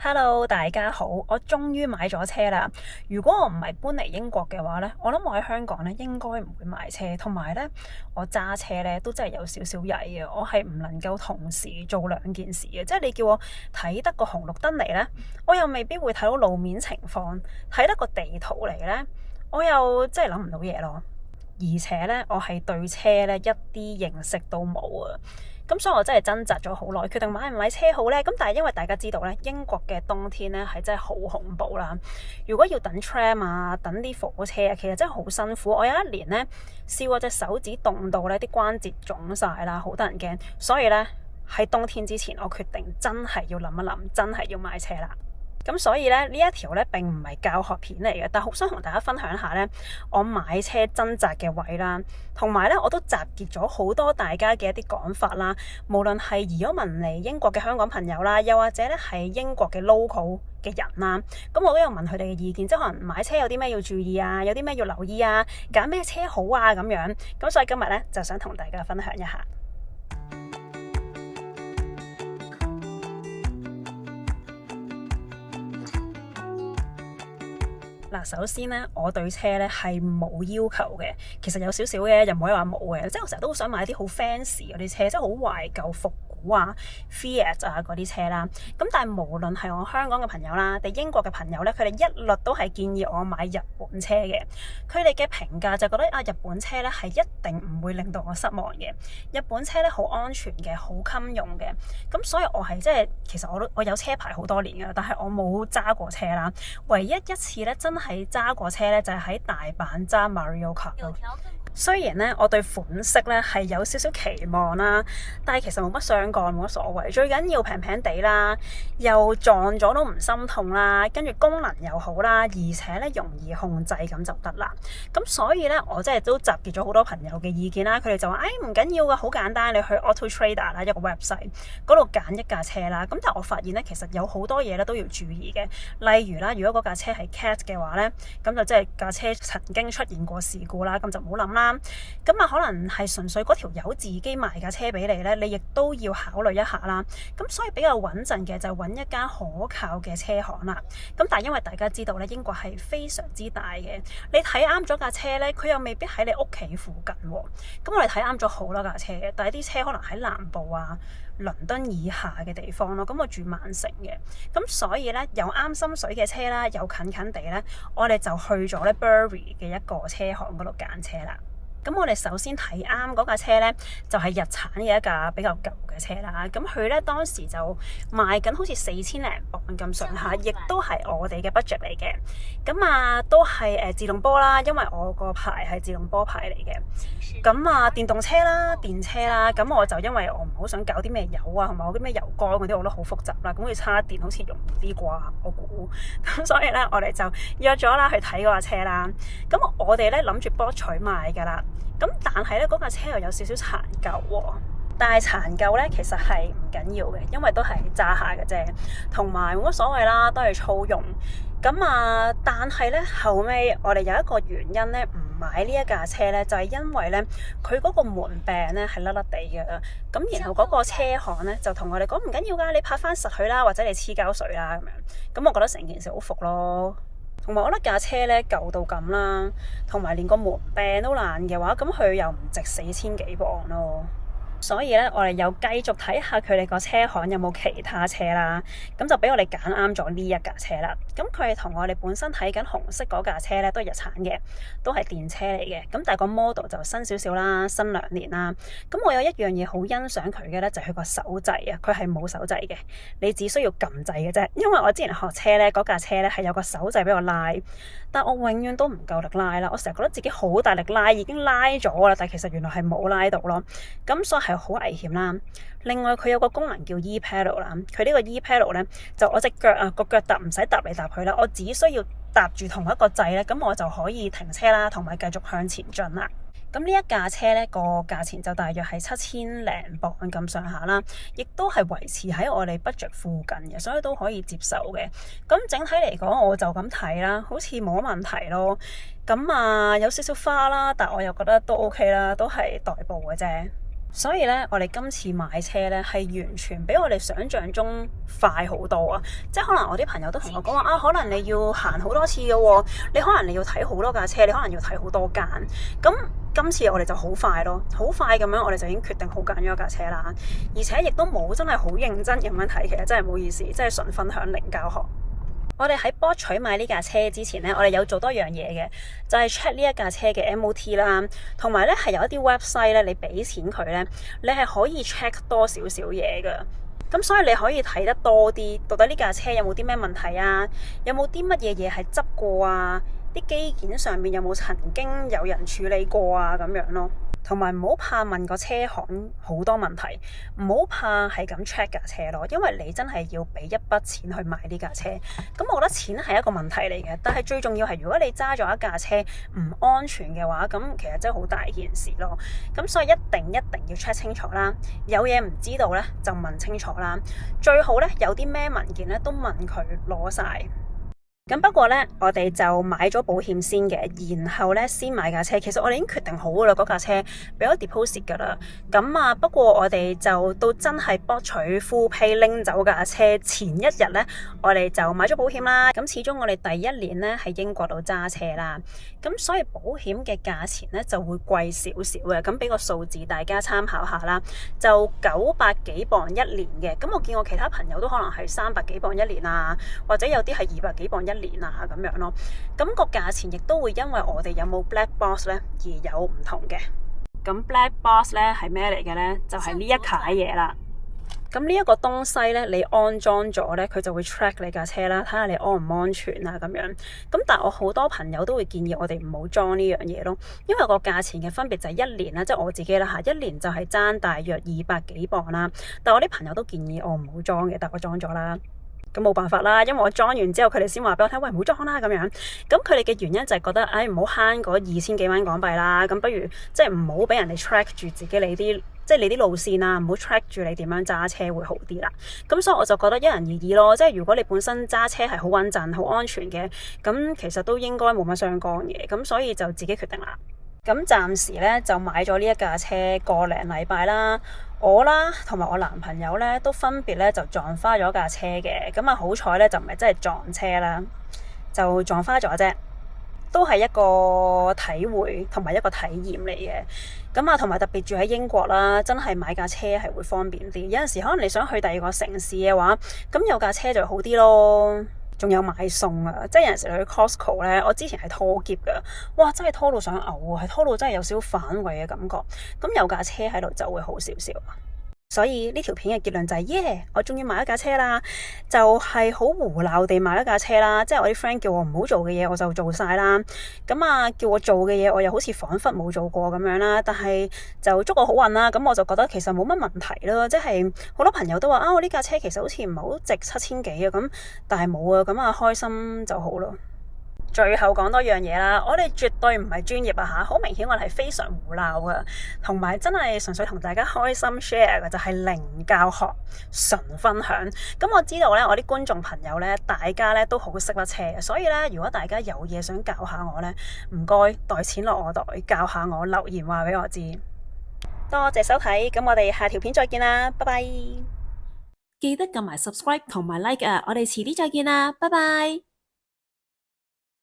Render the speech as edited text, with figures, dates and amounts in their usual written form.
Hello，大家好，我終於買咗車啦。如果我唔係搬嚟英國嘅話呢，我諗我喺香港呢應該唔會買車，同埋呢，我揸車呢都真係有少少曳嘅。我係唔能夠同時做兩件事嘅，即係你叫我睇得個紅綠燈嚟呢，我又未必會睇到路面情況；睇得個地圖嚟呢，我又真係諗唔到嘢咯。而且呢，我係對車呢一啲認識都冇啊。咁所以我真係掙扎咗好耐，決定買唔買車好呢？咁但係因為大家知道咧，英國嘅冬天咧係真係好恐怖啦。如果要等 tram 啊，等啲火車啊，其實真係好辛苦。我有一年咧試過隻手指凍到咧啲關節腫晒啦，好得人驚。所以咧喺冬天之前，我決定真係要諗一諗，真係要買車啦。咁所以咧呢一條咧並唔係教學片嚟嘅，但係好想同大家分享下咧我買車掙扎嘅位啦，同埋咧我都集結咗好多大家嘅一啲講法啦，無論係移咗民嚟英國嘅香港朋友啦，又或者咧係英國嘅 local 嘅人啦，咁我都有問佢哋嘅意見，即係可能買車有啲咩要注意啊，有啲咩要留意啊，揀咩車好啊咁樣，咁所以今日咧就想同大家分享一下。嗱，首先咧，我對車咧係冇要求嘅，其實有少少嘅，又唔可以話冇嘅，即係我成日都好想買啲好 fancy 嗰啲車，即係好懷舊復古啊 Fiat 啊嗰啲車啦。咁但係無論係我香港嘅朋友啦，定英國嘅朋友咧，佢哋一律都係建議我買日本車嘅。佢哋嘅評價就覺得日本車咧係一定唔會令到我失望嘅。日本車咧好安全嘅，好襟用嘅。咁所以我係即係其實我有車牌好多年㗎，但係我冇揸過車啦。唯一一次咧真係揸過車咧，就係喺大阪揸 Mario Kart 咯。雖然咧我對款式咧係有少少期望啦，但係其實冇乜相干，冇乜所謂。最緊要平平地啦，又撞咗都唔心痛啦，跟住功能又好啦，而且咧容易控制咁就得啦。咁所以咧我真係都集結咗好多朋友嘅意見啦，佢哋就話唔緊要㗎，好簡單，你去 Auto Trader 啦，一個 website 嗰度揀一架車啦。咁但係我發現咧，其實有好多嘢咧都要注意嘅，例如啦，如果嗰架車係 Cat 嘅話咧，咁就即係架車曾經出現過事故啦，咁就唔好諗啦。咁啊，可能係純粹嗰條友自己賣架車俾你咧，你亦都要考慮一下啦。咁所以比較穩陣嘅就揾一間可靠嘅車行啦。咁但係因為大家知道咧，英國係非常之大嘅，你睇啱咗架車咧，佢又未必喺你屋企附近喎。咁我哋睇啱咗好多架車嘅，但係啲車可能喺南部啊、倫敦以下嘅地方咯。咁我住曼城嘅，咁所以咧有啱心水嘅車啦，有近近地咧，我哋就去咗咧 Bury 嘅一個車行嗰度揀車啦。咁我哋首先睇啱嗰架車咧，就係日產嘅一架比較舊嘅車啦。咁佢咧當時就賣緊好似4000零磅咁上下，亦都係我哋嘅 budget 嚟嘅。咁啊，都係自動波啦，因為我個牌係自動波牌嚟嘅。咁啊，電動車啦、電車啦，咁我就因為我唔好想搞啲咩油啊，同埋我啲咩油缸嗰啲，我覺得好複雜啦。咁佢叉電好似容易啲啩，我估。咁所以咧，我哋就約咗啦去睇嗰架車啦。咁我哋咧諗住博取賣㗎啦。咁但係咧嗰架車又有少少殘舊喎，但係殘舊咧其實係唔緊要嘅，因為都係揸下嘅啫，同埋冇乜所謂啦，都係粗用。咁啊，但係咧後尾我哋有一個原因咧唔買呢一架車咧，就係因為咧佢嗰個門柄咧係甩甩地嘅，咁然後嗰個車行咧就同我哋講唔緊要㗎，你拍翻實佢啦，或者你黐膠水啦咁樣。咁我覺得成件事好服咯。同埋我覺得架車咧舊到咁啦，同埋連個門柄都爛嘅話，咁佢又唔值4000幾磅咯。所以咧，我哋又繼續睇下佢哋個車行有冇其他車啦。咁就俾我哋揀啱咗呢一架車啦。咁佢哋同我哋本身睇緊紅色嗰架車咧，都係日產嘅，都係電車嚟嘅。咁但係個 model 就新少少啦，新2年啦。咁我有一樣嘢好欣賞佢嘅咧，就係佢個手掣啊。佢係冇手掣嘅，你只需要撳掣嘅啫。因為我之前學車咧，嗰架車咧係有個手掣俾我拉，但我永遠都唔夠力拉啦。我成日覺得自己好大力拉，已經拉咗啦，但係其實原來係冇拉到咯。咁所以係好危險啦。另外佢有個功能叫 E-pedal 啦，佢呢個 E-pedal 咧就我隻腳啊個腳踏唔使踏嚟踏去啦，我只需要踏住同一個掣咧，咁我就可以停車啦，同埋繼續向前進啦。咁呢一架車咧個價錢就大約係7000零磅咁上下啦，亦都係維持喺我哋 budget 附近嘅，所以都可以接受嘅。咁整體嚟講，我就咁睇啦，好似冇乜問題咯。咁啊有少少花啦，但我又覺得都 OK 啦，都係代步嘅啫。所以咧，我哋今次買車咧係完全比我哋想象中快好多啊！即係可能我啲朋友都同我講話啊，可能你要行好多次嘅喎，你可能你要睇好多架車，你可能要睇好多間。咁今次我哋就好快咯，好快咁樣我哋就已經決定好揀咗一架車啦，而且亦都冇真係好認真咁樣睇，其實真係唔好意思，真係純分享零教學。我哋喺博取買呢架車之前呢，我哋有做多樣嘢嘅，就係 check 呢一架車嘅 MOT 啦，同埋咧係有一啲 website 咧，你俾錢佢咧，你係可以 check 多少少嘢噶。咁所以你可以睇得多啲，到底呢架車有冇啲咩問題啊？有冇啲乜嘢嘢係執過啊？啲機件上面有冇曾經有人處理過啊？咁樣咯。同埋唔好怕問個車行好多問題，唔好怕係咁 check 架車咯，因為你真係要俾一筆錢去買呢架車。咁我覺得錢係一個問題嚟嘅，但係最重要係如果你揸咗一架車唔安全嘅話，咁其實真係好大件事咯。咁所以一定要 check 清楚啦，有嘢唔知道咧就問清楚啦，最好咧有啲咩文件咧都問佢攞晒。咁不過咧，我哋就買咗保險先嘅，然後咧先買架車。其實我哋已經決定好噶啦，嗰架車俾咗 deposit 噶啦。咁啊，不過我哋就到真係博取 full pay 拎走架車前一日咧，我哋就買咗保險啦。咁始終我哋第一年咧喺英國度揸車啦，咁所以保險嘅價錢咧就會貴少少嘅。咁俾個數字大家參考下啦，就900幾磅一年嘅。咁我見我其他朋友都可能係300幾磅一年啊，或者有啲係200幾磅一年啊咁樣咯，咁個價錢亦都會因為我哋有冇 Black Box 咧而有唔同嘅。咁 Black Box 咧係咩嚟嘅咧？就係呢一架嘢啦。咁呢一個東西咧，你安裝咗咧，佢就會 track 你架車啦，睇下你安唔安全啊咁樣。咁但係我好多朋友都會建議我哋唔好裝呢樣嘢咯，因為個價錢嘅分別就係一年啦，即係我自己啦嚇，一年就係爭大約200幾磅啦。但係我啲朋友都建議我唔好裝嘅，但我裝咗啦。咁冇辦法啦，因為我裝完之後，佢哋先話俾我聽，喂，唔好裝啦咁樣。咁佢哋嘅原因就係覺得，唔好慳嗰2000幾蚊港幣啦。咁不如即係唔好俾人哋 track 住自己你啲路線啊，唔好 track 住你點樣揸車會好啲啦。咁所以我就覺得因人而異咯。即係如果你本身揸車係好穩陣、好安全嘅，咁其實都應該冇乜相干嘅。咁所以就自己決定啦。咁暫時咧就買咗呢一架車個零禮拜啦，我啦同埋我男朋友咧都分別咧就撞花咗架車嘅，咁啊好彩咧就唔係真係撞車啦，就撞花咗啫，都係一個體會同埋一個體驗嚟嘅。咁啊同埋特別住喺英國啦，真係買架車係會方便啲，有陣時可能你想去第二個城市嘅話，咁有架車就好啲咯。仲有買餸啊！即係有陣時你去 Costco 咧，我之前係拖喼噶，哇！真係拖到想嘔啊，係拖到真係有少少反胃嘅感覺。咁有架車喺度就會好少少。所以呢條片嘅結論就係耶！我終於買一架車啦，就係好胡鬧地買一架車啦。即係我啲 friend 叫我唔好做嘅嘢，我就做晒啦。咁啊，叫我做嘅嘢，我又好似彷彿冇做過咁樣啦。但係就祝我好運啦。咁我就覺得其實冇乜問題咯。即係好多朋友都話啊，我呢架車其實好似唔係好值7000幾啊。咁但係冇啊。咁啊，開心就好咯。最後講多樣嘢啦，我哋絕對唔係專業啊嚇，好明顯我哋係非常胡鬧嘅，同埋真係純粹同大家開心 share 嘅，就係零教學純分享。咁我知道咧，我啲觀眾朋友咧，大家咧都好識得車嘅，所以咧，如果大家有嘢想教下我咧，唔該袋錢落我袋，教下我，留言話俾我知。多謝收睇，咁我哋下條片再見啦，拜拜！記得撳埋 subscribe 同埋 like 啊，我哋遲啲再見啦，拜拜！